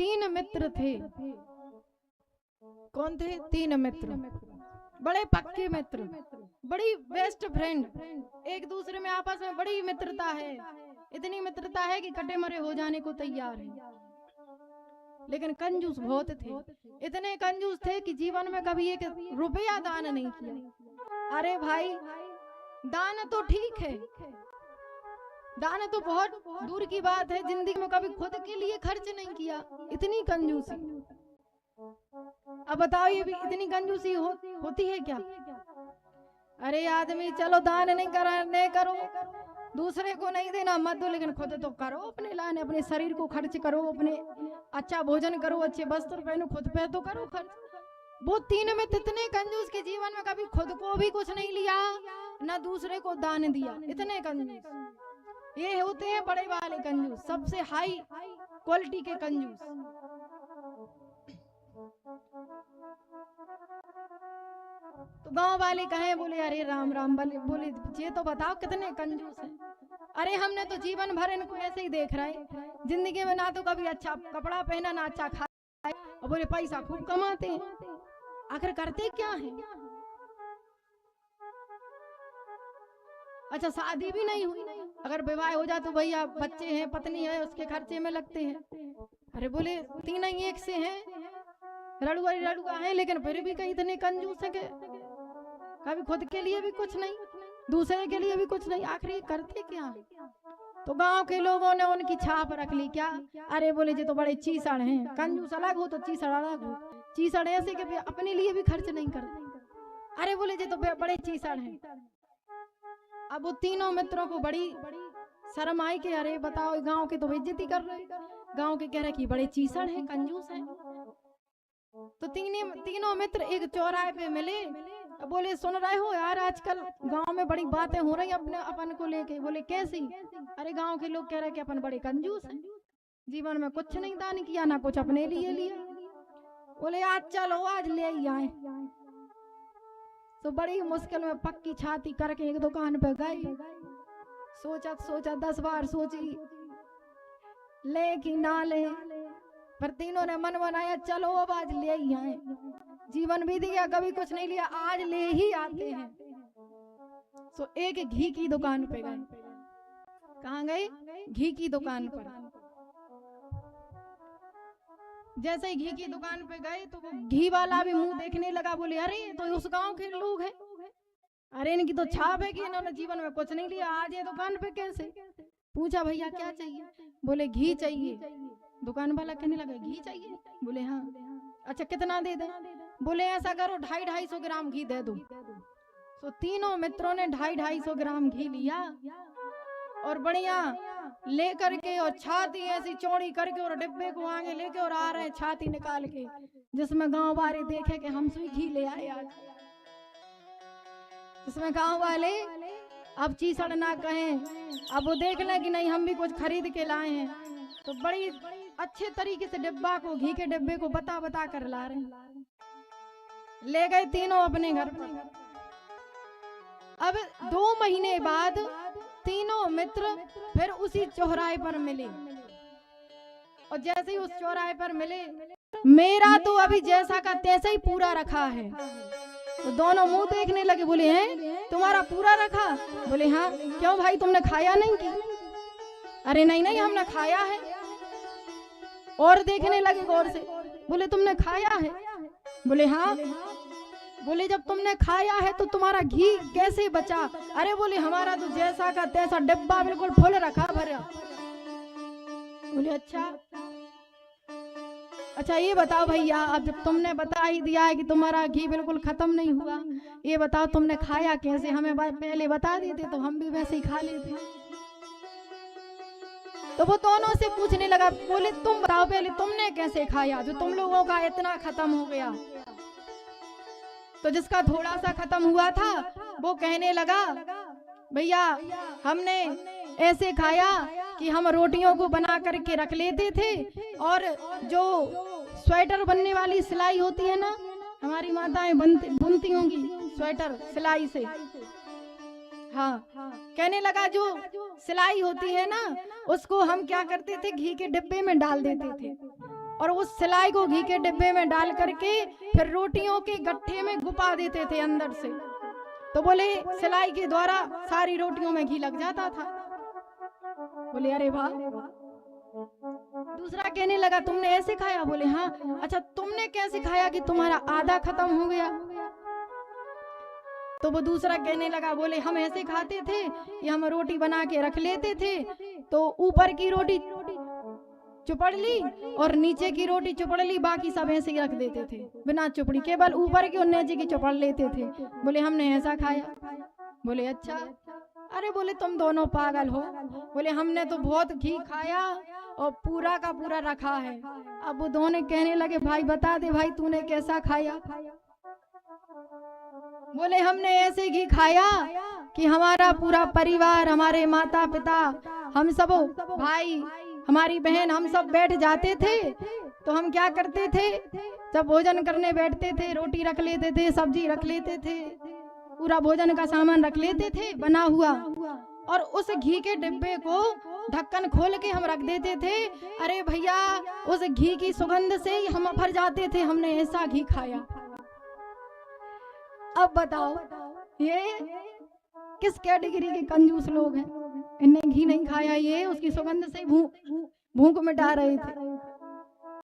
तीन मित्र थे। कौन थे? तीन मित्र, बड़े पक्के मित्र, बड़ी बेस्ट फ्रेंड, एक दूसरे में आपस में बड़ी मित्रता है। इतनी मित्रता है कि कटे मरे हो जाने को तैयार है। लेकिन कंजूस बहुत थे, इतने कंजूस थे कि जीवन में कभी एक रुपया दान नहीं किया। अरे भाई, दान तो ठीक है, दान तो बहुत दूर की बात है, जिंदगी में कभी खुद के लिए खर्च नहीं किया। इतनी कंजूसी, अब बताओ ये भी इतनी कंजूसी होती है क्या? अरे आदमी चलो दान नहीं करो, दूसरे को नहीं देना मत दो, लेकिन खुद तो करो, अपने लाने, अपने शरीर को खर्च करो, अपने अच्छा भोजन करो, अच्छे वस्त्र पहनो, खुद पे तो करो खर्च। वो तीन में इतने कंजूस के जीवन में कभी खुद को भी कुछ नहीं लिया, ना दूसरे को दान दिया। इतने कंजूस ये होते हैं बड़े वाले कंजूस, सबसे हाई क्वालिटी के कंजूस। तो गांव वाले कहे, बोले अरे राम राम, बोले ये तो बताओ कितने कंजूस हैं। अरे हमने तो जीवन भर इनको ऐसे ही देख रहे, जिंदगी में ना तो कभी अच्छा कपड़ा पहना, ना अच्छा खाया, और बोले पैसा खूब कमाते हैं। आखिर करते क्या है? अच्छा शादी भी नहीं हुई, अगर विवाह हो जाए तो भैया बच्चे हैं, पत्नी है, उसके खर्चे में लगते हैं। अरे बोले तीन ही एक से हैं, लड़ुआ है, लेकिन फिर भी कहीं इतने कंजूस है कि कभी खुद के लिए भी कुछ नहीं, दूसरे के लिए भी कुछ नहीं। आखिर ये करते क्या है? तो गांव के लोगों ने उनकी छाप रख ली। क्या? अरे बोले ये तो बड़े चीसड़ हैं, कंजूस अलग हो तो चीसड़ अलग हो। चीसड़ ऐसे कि अपने लिए भी खर्च नहीं करते। अरे बोले ये तो बड़े चीसड़ हैं। अब वो तीनों मित्रों को बड़ी शर्म आई कि अरे बताओ, गांव के तो बेइज्जती कर रहे, गांव के कह रहे कि बड़े चीसड़ हैं, कंजूस हैं। तो तीनों मित्र एक चौराहे पे मिले, बोले सुन रहे हो यार, आजकल गांव में बड़ी बातें हो रही अपने अपन को लेके। बोले कैसी? अरे गांव के लोग कह रहे कि अपन बड़े कंजूस हैं, जीवन में कुछ नहीं दान किया, ना कुछ अपने लिए लिया। बोले आज चलो, आज ले ही आए। तो बड़ी मुश्किल में पक्की छाती करके एक दुकान पे गए, सोचा 10 बार सोची ले कि ना ले, पर तीनों ने मन बनाया चलो अब आज ले ही आए। जीवन भी दिया, कभी कुछ नहीं लिया, आज ले ही आते हैं। तो एक घी की दुकान पे गए। कहाँ गए? घी की दुकान पर। जैसे ही घी की दुकान पे गए तो वो घी वाला भी मुंह देखने लगा। बोले अरे तो उस गांव के लोग हैं, अरे इनकी तो छाप है कि इन्होंने जीवन में कुछ नहीं लिया, आज ये दुकान पे कैसे? पूछा भैया क्या चाहिए? बोले घी चाहिए। दुकान वाला कहने लगा घी चाहिए? बोले हाँ। अच्छा कितना दे दें? बोले ऐसा करो 250 ग्राम घी दे दो। तो तीनों मित्रों ने 250 ग्राम घी लिया और बढ़िया लेकर के और छाती ऐसी चौड़ी करके और डिब्बे को आगे लेके और आ रहे हैं छाती निकाल के, जिसमें गांव वाले देखे कि हम से घी ले आए आज। जिसमें गांव वाले अब चीसड़ ना कहें, अब वो देख लें कि नहीं हम भी कुछ खरीद के लाए हैं, तो बड़ी अच्छे तरीके से डिब्बा को, घी के डिब्बे को बता कर ला रहे हैं। ले गए तीनों अपने घर पर। अब 2 महीने बाद तीनों मित्र फिर उसी चौराहे पर मिले, और जैसे ही उस चौराहे पर मिले, मेरा तो अभी जैसा का तैसा ही पूरा रखा है। तो दोनों मुंह देखने लगे। बोले हैं तुम्हारा पूरा रखा? बोले हाँ। क्यों भाई तुमने खाया नहीं की? अरे नहीं हमने खाया है। और देखने लगे गौर से। बोले तुमने खाया है? बोले हाँ। बोले जब तुमने खाया है तो तुम्हारा घी कैसे बचा? अरे बोले हमारा तो जैसा का तैसा डिब्बा बिल्कुल फुल रखा भरा। बोले अच्छा ये बताओ भैया, अब जब तुमने बता ही दिया है कि तुम्हारा घी बिल्कुल खत्म नहीं हुआ, ये बताओ तुमने खाया कैसे? हमें पहले बता देते तो हम भी वैसे ही खा लेते। तो वो दोनों से पूछने लगा। बोले तुम बताओ पहले तुमने कैसे खाया जो तुम लोगों का इतना खत्म हो गया? तो जिसका थोड़ा सा खत्म हुआ था वो कहने लगा भैया हमने ऐसे खाया कि हम रोटियों को बना करके रख लेते थे, और जो स्वेटर बनने वाली सिलाई होती है ना, हमारी माताएं बुनती होंगी स्वेटर सिलाई से। हाँ, कहने लगा जो सिलाई होती है ना, उसको हम क्या करते थे, घी के डिब्बे में डाल देते थे, और उस सिलाई को घी के डिब्बे में डाल करके फिर रोटियों के गट्ठे में गुपा देते थे अंदर से। तो बोले सिलाई के द्वारा सारी रोटियों में घी लग जाता था। बोले अरे वाह। दूसरा कहने लगा तुमने ऐसे खाया? बोले हाँ। अच्छा तुमने कैसे खाया कि तुम्हारा आधा खत्म हो गया? तो वो दूसरा कहने लगा, बोले हम ऐसे खाते थे कि हम रोटी बना के रख लेते थे, तो ऊपर की रोटी चुपड़ ली और नीचे की रोटी चुपड़ ली, बाकी सब ऐसे ही रख देते थे बिना चुपड़ी, केवल ऊपर की और नीचे की चुपड़ लेते थे। बोले हमने ऐसा खाया। बोले अच्छा। अरे बोले तुम दोनों पागल हो। बोले हमने तो बहुत घी खाया और पूरा का पूरा रखा है। अब वो दोनों कहने लगे भाई बता दे भाई तूने कैसा खाया? बोले हमने ऐसे घी खाया कि हमारा पूरा परिवार, हमारे माता पिता, हम सब भाई, हमारी बहन, हम सब बैठ जाते थे तो हम क्या करते थे, जब भोजन करने बैठते थे रोटी रख लेते थे, सब्जी रख लेते थे, पूरा भोजन का सामान रख लेते थे बना हुआ, और उस घी के डिब्बे को ढक्कन खोल के हम रख देते थे। अरे भैया उस घी की सुगंध से ही हम भर जाते थे, हमने ऐसा घी खाया। अब बताओ ये किस कैटेगरी के कंजूस लोग हैं? इन्हें घी नहीं खाया, ये उसकी सुगंध से भूख मिटा रहे थे।